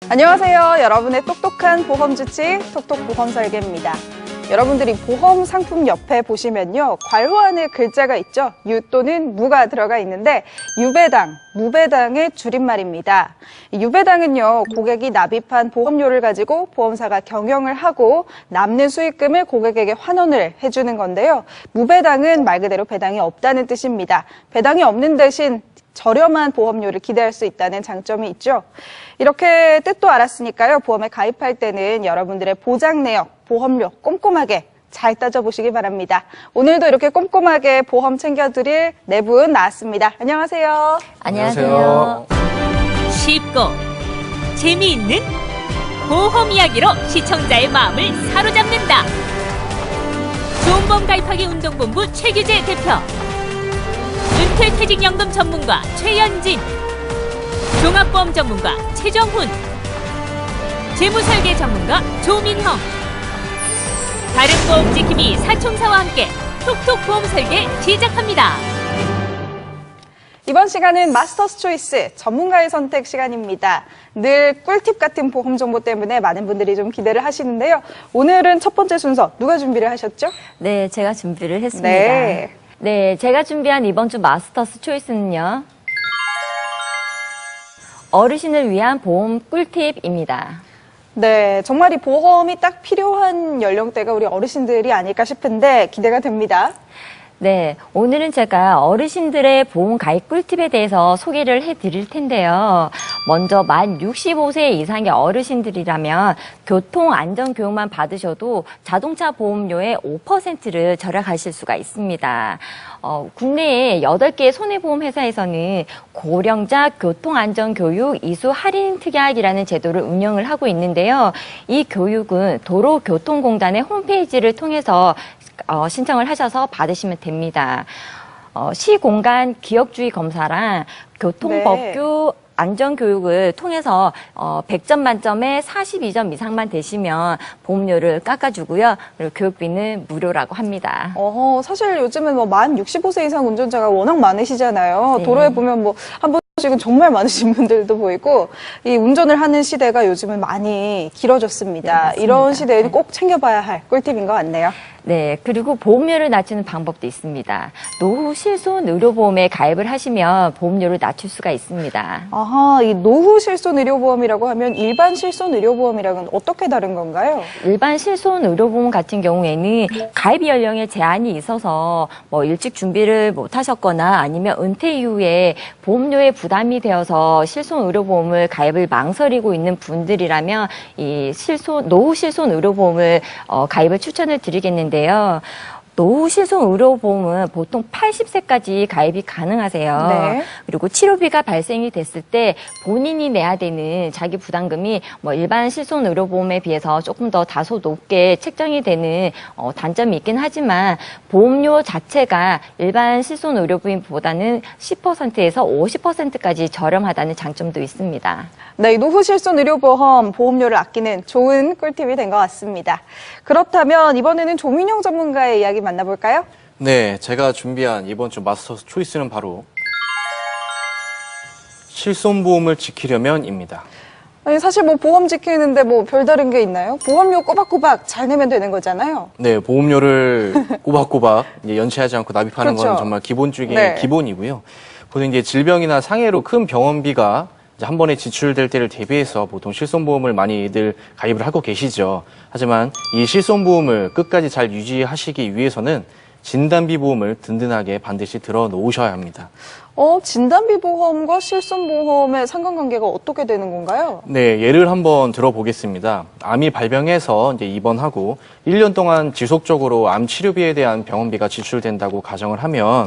안녕하세요. 여러분의 똑똑한 보험 주치 톡톡보험 설계입니다. 여러분들이 보험 상품 옆에 보시면요, 괄호 안에 글자가 있죠. 유 또는 무가 들어가 있는데 유배당, 무배당의 줄임말입니다. 유배당은요, 고객이 납입한 보험료를 가지고 보험사가 경영을 하고 남는 수익금을 고객에게 환원을 해주는 건데요. 무배당은 말 그대로 배당이 없다는 뜻입니다. 배당이 없는 대신 저렴한 보험료를 기대할 수 있다는 장점이 있죠. 이렇게 뜻도 알았으니까요. 보험에 가입할 때는 여러분들의 보장 내역, 보험료 꼼꼼하게 잘 따져보시기 바랍니다. 오늘도 이렇게 꼼꼼하게 보험 챙겨드릴 네 분 나왔습니다. 안녕하세요. 안녕하세요. 쉽고 재미있는 보험 이야기로 시청자의 마음을 사로잡는다. 좋은 보험 가입하기 운동본부 최규재 대표, 은퇴퇴직연금 전문가 최연진, 종합보험 전문가 최정훈, 재무설계 전문가 조민형, 다른 보험 지킴이 사총사와 함께 톡톡보험 설계 시작합니다. 이번 시간은 마스터스 초이스 전문가의 선택 시간입니다. 늘 꿀팁 같은 보험 정보 때문에 많은 분들이 좀 기대를 하시는데요. 오늘은 첫 번째 순서 누가 준비를 하셨죠? 네, 제가 준비를 했습니다. 네. 제가 준비한 이번 주 마스터스 초이스는요, 어르신을 위한 보험 꿀팁입니다. 네, 정말 이 보험이 딱 필요한 연령대가 우리 어르신들이 아닐까 싶은데 기대가 됩니다. 네, 오늘은 제가 어르신들의 보험 가입 꿀팁에 대해서 소개를 해드릴 텐데요. 먼저 만 65세 이상의 어르신들이라면 교통안전교육만 받으셔도 자동차 보험료의 5%를 절약하실 수가 있습니다. 국내에 8개의 손해보험 회사에서는 고령자 교통안전교육 이수 할인 특약이라는 제도를 운영을 하고 있는데요. 이 교육은 도로교통공단의 홈페이지를 통해서 신청을 하셔서 받으시면 됩니다. 시공간 기억주의 검사랑 교통법규 안전교육을 통해서 100점 만점에 42점 이상만 되시면 보험료를 깎아주고요. 그리고 교육비는 무료라고 합니다. 사실 요즘은 뭐 만 65세 이상 운전자가 워낙 많으시잖아요. 네. 도로에 보면 뭐 한 번씩은 정말 많으신 분들도 보이고 이 운전을 하는 시대가 요즘은 많이 길어졌습니다. 네, 맞습니다. 이런 시대에는 꼭 챙겨봐야 할 꿀팁인 것 같네요. 네, 그리고 보험료를 낮추는 방법도 있습니다. 노후 실손 의료보험에 가입을 하시면 보험료를 낮출 수가 있습니다. 아하, 이 노후 실손 의료보험이라고 하면 일반 실손 의료보험이랑은 어떻게 다른 건가요? 일반 실손 의료보험 같은 경우에는 가입 연령에 제한이 있어서 뭐 일찍 준비를 못 하셨거나 아니면 은퇴 이후에 보험료에 부담이 되어서 실손 의료보험을 가입을 망설이고 있는 분들이라면 이 노후 실손 의료보험을 가입을 추천을 드리겠는데 노후 실손 의료보험은 보통 80세까지 가입이 가능하세요. 네. 그리고 치료비가 발생이 됐을 때 본인이 내야 되는 자기 부담금이 뭐 일반 실손 의료보험에 비해서 조금 더 다소 높게 책정이 되는 단점이 있긴 하지만 보험료 자체가 일반 실손 의료보험보다는 10%에서 50%까지 저렴하다는 장점도 있습니다. 네, 이 노후 실손 의료보험 보험료를 아끼는 좋은 꿀팁이 된 것 같습니다. 그렇다면 이번에는 조민영 전문가의 이야기 만나볼까요? 네, 제가 준비한 이번 주 마스터스 초이스는 바로 실손보험을 지키려면입니다. 아니, 사실 뭐 보험 지키는데 뭐 별다른 게 있나요? 보험료 꼬박꼬박 잘 내면 되는 거잖아요. 네, 보험료를 꼬박꼬박 이제 연체하지 않고 납입하는 그렇죠. 건 정말 기본적인 네. 기본이고요. 보통 이제 질병이나 상해로 큰 병원비가 이제 한 번에 지출될 때를 대비해서 보통 실손보험을 많이들 가입을 하고 계시죠. 하지만 이 실손보험을 끝까지 잘 유지하시기 위해서는 진단비 보험을 든든하게 반드시 들어 놓으셔야 합니다. 진단비 보험과 실손보험의 상관관계가 어떻게 되는 건가요? 네, 예를 한번 들어보겠습니다. 암이 발병해서 이제 입원하고 1년 동안 지속적으로 암 치료비에 대한 병원비가 지출된다고 가정을 하면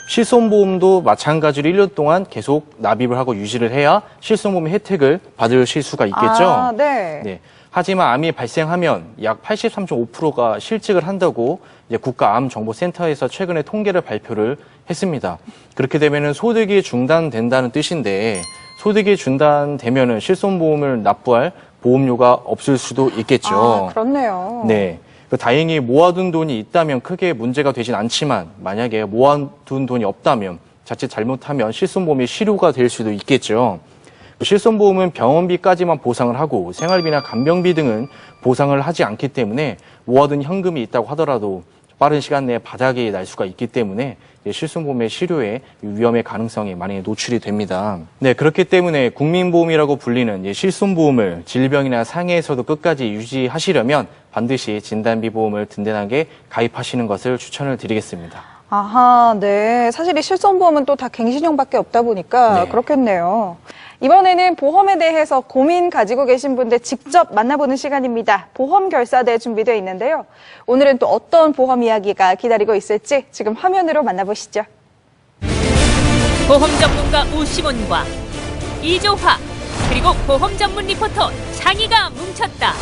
실손보험도 마찬가지로 1년 동안 계속 납입을 하고 유지를 해야 실손보험의 혜택을 받으실 수가 있겠죠. 아, 네. 네. 하지만 암이 발생하면 약 83.5%가 실직을 한다고 이제 국가암정보센터에서 최근에 통계를 발표를 했습니다. 그렇게 되면은 소득이 중단된다는 뜻인데 소득이 중단되면은 실손보험을 납부할 보험료가 없을 수도 있겠죠. 아, 그렇네요. 네. 다행히 모아둔 돈이 있다면 크게 문제가 되진 않지만 만약에 모아둔 돈이 없다면 자칫 잘못하면 실손보험이 실효가 될 수도 있겠죠. 실손보험은 병원비까지만 보상을 하고 생활비나 간병비 등은 보상을 하지 않기 때문에 모아둔 현금이 있다고 하더라도 빠른 시간 내에 바닥이 날 수가 있기 때문에 실손보험의 실효에 위험의 가능성이 많이 노출이 됩니다. 네, 그렇기 때문에 국민보험이라고 불리는 실손보험을 질병이나 상해에서도 끝까지 유지하시려면 반드시 진단비보험을 든든하게 가입하시는 것을 추천을 드리겠습니다. 아하, 네. 사실 이 실손보험은 또 다 갱신형밖에 없다 보니까 네. 그렇겠네요. 이번에는 보험에 대해서 고민 가지고 계신 분들 직접 만나보는 시간입니다. 보험 결사대 준비되어 있는데요. 오늘은 또 어떤 보험 이야기가 기다리고 있을지 지금 화면으로 만나보시죠. 보험 전문가 오시몬과 이조화 그리고 보험 전문 리포터 장희가 뭉쳤다.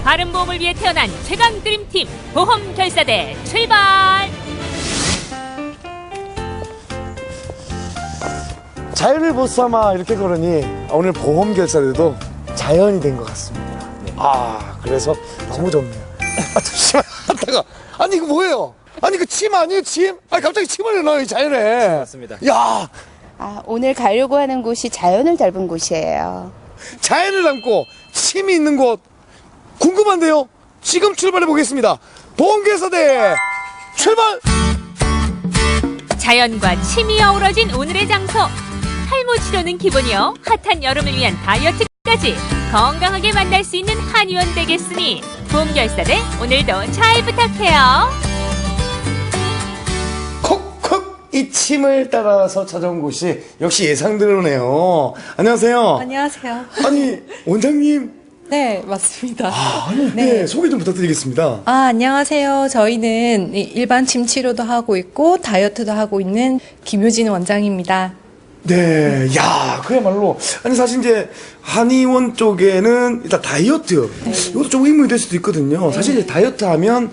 바른 보험을 위해 태어난 최강 드림팀 보험 결사대 출발! 자연을 못삼아 이렇게 걸으니 오늘 보험 결사대도 자연이 된 것 같습니다. 아, 그래서 너무 좋네요. 아, 잠시만. 아니, 이거 뭐예요? 아니, 그 침 아니에요, 침? 아니, 갑자기 침을 넣어요, 이 자연에. 맞습니다. 야, 오늘 가려고 하는 곳이 자연을 닮은 곳이에요. 자연을 닮고 침이 있는 곳. 궁금한데요? 지금 출발해 보겠습니다. 보험 결사대 출발! 자연과 침이 어우러진 오늘의 장소. 탈모 치료는 기본이요. 핫한 여름을 위한 다이어트까지 건강하게 만날 수 있는 한의원 되겠으니 보험 결사대 오늘도 잘 부탁해요. 콕콕 이 침을 따라서 찾아온 곳이 역시 예상대로네요. 안녕하세요. 안녕하세요. 아니, 원장님. 네, 맞습니다. 네, 소개 좀 부탁드리겠습니다. 안녕하세요. 저희는 일반 침 치료도 하고 있고 다이어트도 하고 있는 김효진 원장입니다. 네, 야, 그야말로. 아니, 사실 이제, 한의원 쪽에는 일단 다이어트. 이것도 좀 의문이 될 수도 있거든요. 사실 이제 다이어트 하면,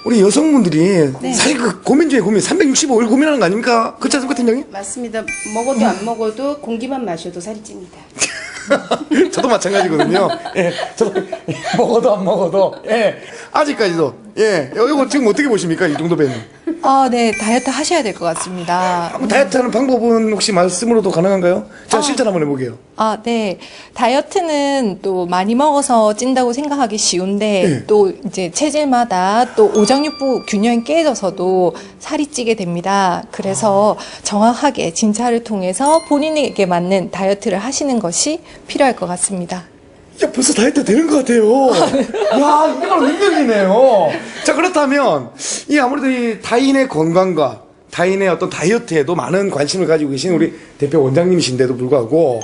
우리 여성분들이, 사실 그 고민 중에 고민, 365일 고민하는 거 아닙니까? 그렇지 않습니까, 팀장님? 맞습니다. 먹어도 안 먹어도 공기만 마셔도 살이 찝니다. 저도 마찬가지거든요. 예, 저도 먹어도 안 먹어도, 예, 아직까지도, 예, 이거 지금 어떻게 보십니까, 이 정도 배는? 네, 다이어트 하셔야 될 것 같습니다. 한번 다이어트 하는 방법은 혹시 말씀으로도 가능한가요? 제가 실전 한번 해보게요. 네. 다이어트는 또 많이 먹어서 찐다고 생각하기 쉬운데 네. 또 이제 체질마다 또 오장육부 균형이 깨져서도 살이 찌게 됩니다. 그래서 정확하게 진찰을 통해서 본인에게 맞는 다이어트를 하시는 것이 필요할 것 같습니다. 야, 벌써 다이어트 되는 것 같아요. 야, 이게 바로 능력이네요. 자, 그렇다면, 이 아무래도 이 타인의 건강과 타인의 어떤 다이어트에도 많은 관심을 가지고 계신 우리 대표 원장님이신데도 불구하고,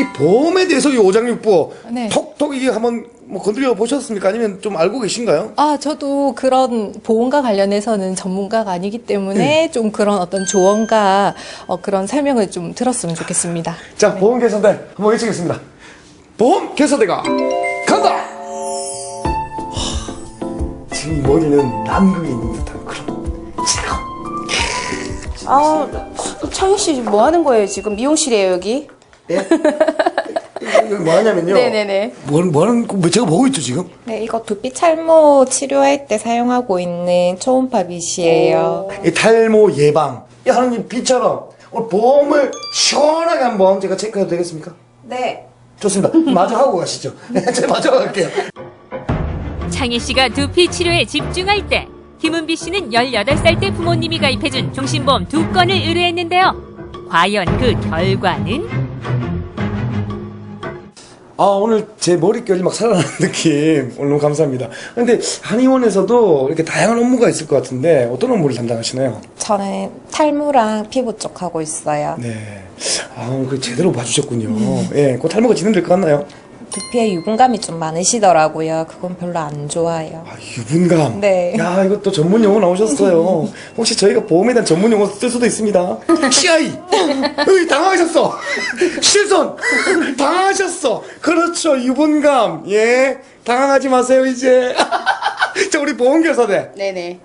이 보험에 대해서 이 오장육부, 네. 톡톡 이게 한번 뭐 건드려 보셨습니까? 아니면 좀 알고 계신가요? 저도 그런 보험과 관련해서는 전문가가 아니기 때문에 좀 그런 어떤 조언과 그런 설명을 좀 들었으면 좋겠습니다. 자, 보험 개선대 한번 외치겠습니다. 보험 개선대가 간다! 지금 이 머리는 남극에 있는 듯한 그런 지금. 창희 씨 뭐 하는 거예요? 지금 미용실이에요, 여기? 예? 여기 뭐 하냐면요. 네네네. 뭐 하는, 제가 보고 있죠, 지금? 네, 이거 두피 탈모 치료할 때 사용하고 있는 초음파 빗이에요. 이 탈모 예방. 이 하나님 빛처럼 오늘 보험을 시원하게 한번 제가 체크해도 되겠습니까? 네. 좋습니다. 마저 하고 가시죠. 네, 제가 마저 갈게요. 창희 씨가 두피 치료에 집중할 때 김은비 씨는 18살 때 부모님이 가입해준 종신보험 2건을 의뢰했는데요. 과연 그 결과는? 오늘 제 머릿결이 막 살아나는 느낌. 오늘 너무 감사합니다. 근데 한의원에서도 이렇게 다양한 업무가 있을 것 같은데 어떤 업무를 담당하시나요? 저는 탈모랑 피부 쪽 하고 있어요. 네. 그 제대로 봐주셨군요. 예, 그 탈모가 진행될 것 같나요? 두피에 유분감이 좀 많으시더라고요. 그건 별로 안 좋아요. 유분감. 네. 야, 이것도 전문 용어 나오셨어요. 혹시 저희가 보험에 대한 전문 용어 쓸 수도 있습니다. CI. 당황하셨어. 실손. 당황하셨어. 그렇죠. 유분감. 예. 당황하지 마세요, 이제. 자, 우리 보험결사대. 네네.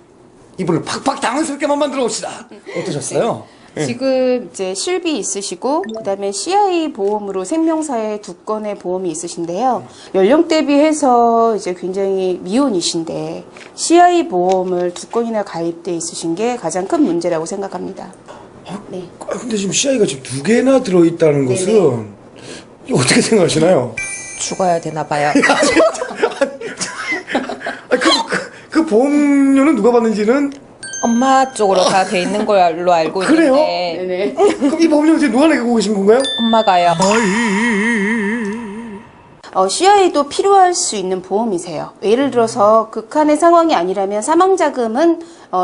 이분을 팍팍 당황스럽게만 만들어 봅시다. 어떠셨어요? 네. 지금 이제 실비 있으시고 그다음에 CI 보험으로 생명사에 2건의 보험이 있으신데요. 연령 대비해서 이제 굉장히 미혼이신데 CI 보험을 2건이나 가입돼 있으신 게 가장 큰 문제라고 생각합니다. 네. 근데 지금 CI가 지금 2개나 들어있다는 것은 어떻게 생각하시나요? 죽어야 되나 봐요. 그 보험료는 누가 받는지는 엄마 쪽으로 다 돼 있는 걸로 알고 그래요? 있는데 그럼 이 보험료는 지금 누가 내고 계신 건가요? 엄마가요. CI도 필요할 수 있는 보험이세요. 예를 들어서 극한의 상황이 아니라면 사망자금은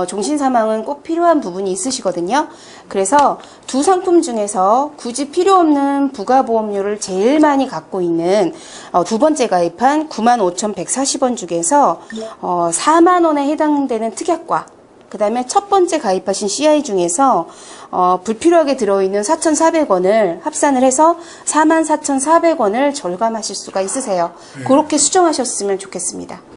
종신사망은 꼭 필요한 부분이 있으시거든요. 그래서 두 상품 중에서 굳이 필요 없는 부가보험료를 제일 많이 갖고 있는 두 번째 가입한 95,140원 중에서 4만 원에 해당되는 특약과 그 다음에 첫 번째 가입하신 CI 중에서 불필요하게 들어있는 4,400원을 합산을 해서 44,400원을 절감하실 수가 있으세요. 그렇게 수정하셨으면 좋겠습니다.